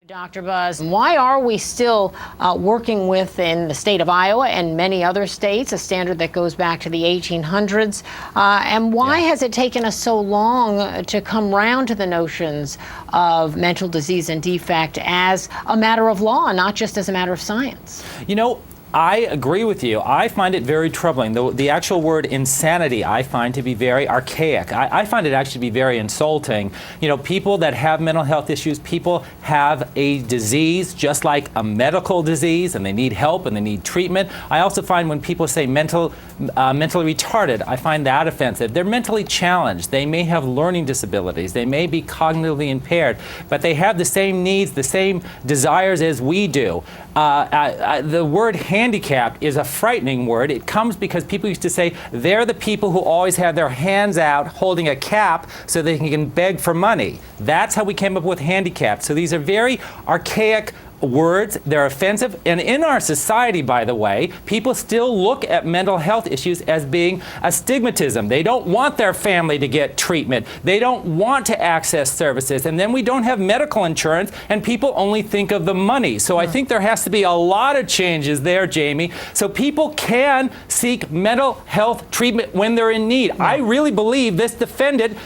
Dr. Buzz, why are we still working with, in the state of Iowa and many other states, a standard that goes back to the 1800s? And why has it taken us so long to come round to the notions of mental disease and defect as a matter of law, not just as a matter of science? You know, I agree with you. I find it very troubling. The actual word insanity I find to be very archaic. I find it actually to be very insulting. You know, people that have mental health issues, people have a disease just like a medical disease, and they need help and they need treatment. I also find when people say mentally retarded, I find that offensive. They're mentally challenged. They may have learning disabilities. They may be cognitively impaired, but they have the same needs, the same desires as we do. The word handicapped is a frightening word. It comes because people used to say they're the people who always have their hands out holding a cap so they can beg for money. That's how we came up with handicapped. So these are very archaic words. They're offensive. And in our society, by the way, people still look at mental health issues as being a stigmatism. They don't want their family to get treatment. They don't want to access services. And then we don't have medical insurance, and people only think of the money. So I think there has to be a lot of changes there, Jamie, so people can seek mental health treatment when they're in need. I really believe this defendant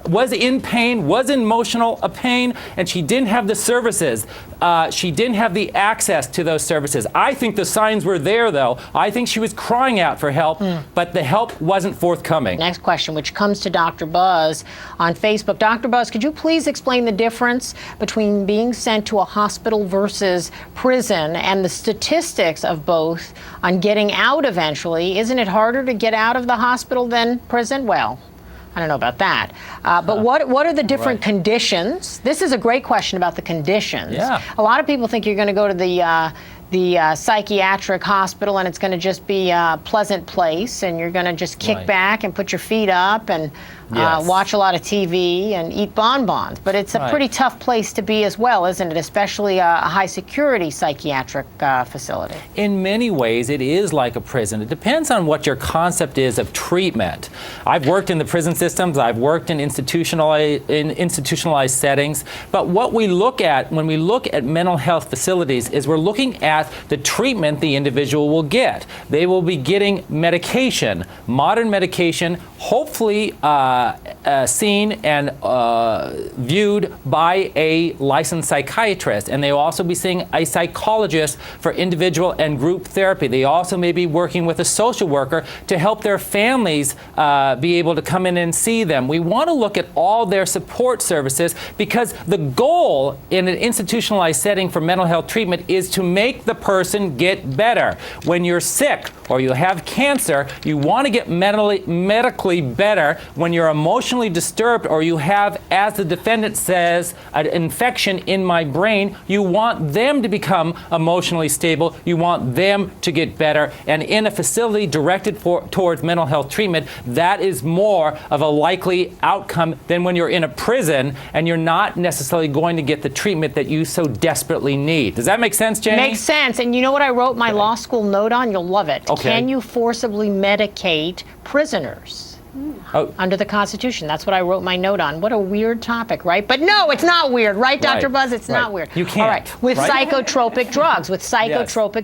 was in pain, was in emotional pain, and she didn't have the services. She didn't have the access to those services. I think the signs were there, though. I think she was crying out for help, but the help wasn't forthcoming. Next question, which comes to Dr. Buzz on Facebook. Dr. Buzz, could you please explain the difference between being sent to a hospital versus prison and the statistics of both on getting out eventually? Isn't it harder to get out of the hospital than prison? Well, I don't know about that. But what are the different conditions? This is a great question about the conditions. Yeah. A lot of people think you're going to go to the psychiatric hospital and it's going to just be a pleasant place and you're going to just kick back and put your feet up and watch a lot of TV and eat bonbons. But it's a pretty tough place to be as well, isn't it? Especially a high security psychiatric facility. In many ways, it is like a prison. It depends on what your concept is of treatment. I've worked in the prison systems. I've worked in institutionalized settings. But what we look at when we look at mental health facilities is we're looking at the treatment the individual will get. They will be getting medication, modern medication, hopefully seen and viewed by a licensed psychiatrist. And they will also be seeing a psychologist for individual and group therapy. They also may be working with a social worker to help their families be able to come in and see them. We want to look at all their support services because the goal in an institutionalized setting for mental health treatment is to make the person get better. When you're sick or you have cancer, you want to get medically better. When you're emotionally disturbed or you have, as the defendant says, an infection in my brain, you want them to become emotionally stable. You want them to get better. And in a facility directed towards mental health treatment, that is more of a likely outcome than when you're in a prison and you're not necessarily going to get the treatment that you so desperately need. Does that make sense, Jami? Makes sense. And you know what I wrote my law school note on? You'll love it. Okay. Can you forcibly medicate prisoners? Under the Constitution. That's what I wrote my note on. What a weird topic, right? But no, it's not weird, right, Dr. Buzz? It's not weird. You can't. All right. With psychotropic drugs,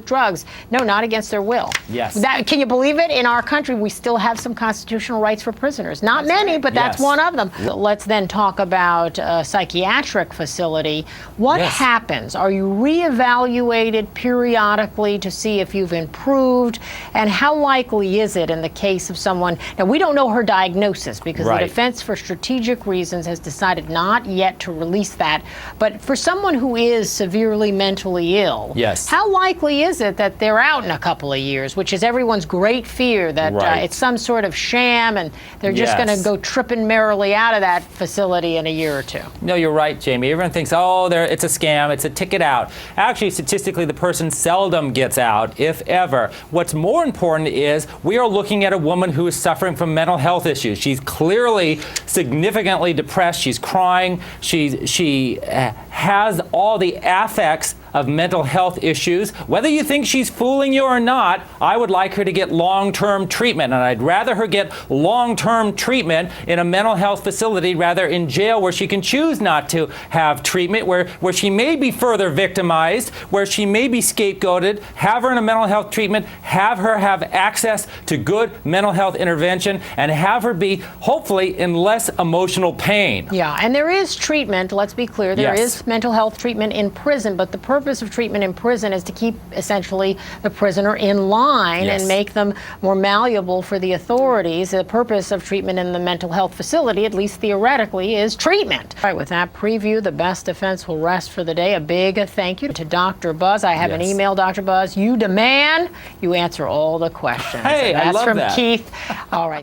drugs. No, not against their will. Yes. Can you believe it? In our country, we still have some constitutional rights for prisoners. Not many, but that's one of them. Let's then talk about a psychiatric facility. What happens? Are you reevaluated periodically to see if you've improved? And how likely is it in the case of someone, now we don't know her diagnosis because the defense for strategic reasons has decided not yet to release that, but for someone who is severely mentally ill, how likely is it that they're out in a couple of years, which is everyone's great fear that it's some sort of sham and they're just going to go tripping merrily out of that facility in a year or two? No, you're right, Jami. Everyone thinks, oh, it's a scam, it's a ticket out. Actually, statistically, the person seldom gets out, if ever. What's more important is we are looking at a woman who is suffering from mental health issues. She's clearly significantly depressed. She's crying. She has all the affects of mental health issues. Whether you think she's fooling you or not, I would like her to get long-term treatment, and I'd rather her get long-term treatment in a mental health facility rather in jail, where she can choose not to have treatment, where she may be further victimized, where she may be scapegoated. Have her in a mental health treatment, have her have access to good mental health intervention, and have her be hopefully in less emotional pain. Yeah, and there is treatment, let's be clear, there is mental health treatment in prison, but the purpose of treatment in prison is to keep essentially the prisoner in line and make them more malleable for the authorities. The purpose of treatment in the mental health facility, at least theoretically, is treatment. All right, with that preview, the best defense will rest for the day. A big thank you to Dr. Buzz. I have an email, Dr. Buzz. You demand, you answer all the questions. Hey, that's I love from that. Keith. All right.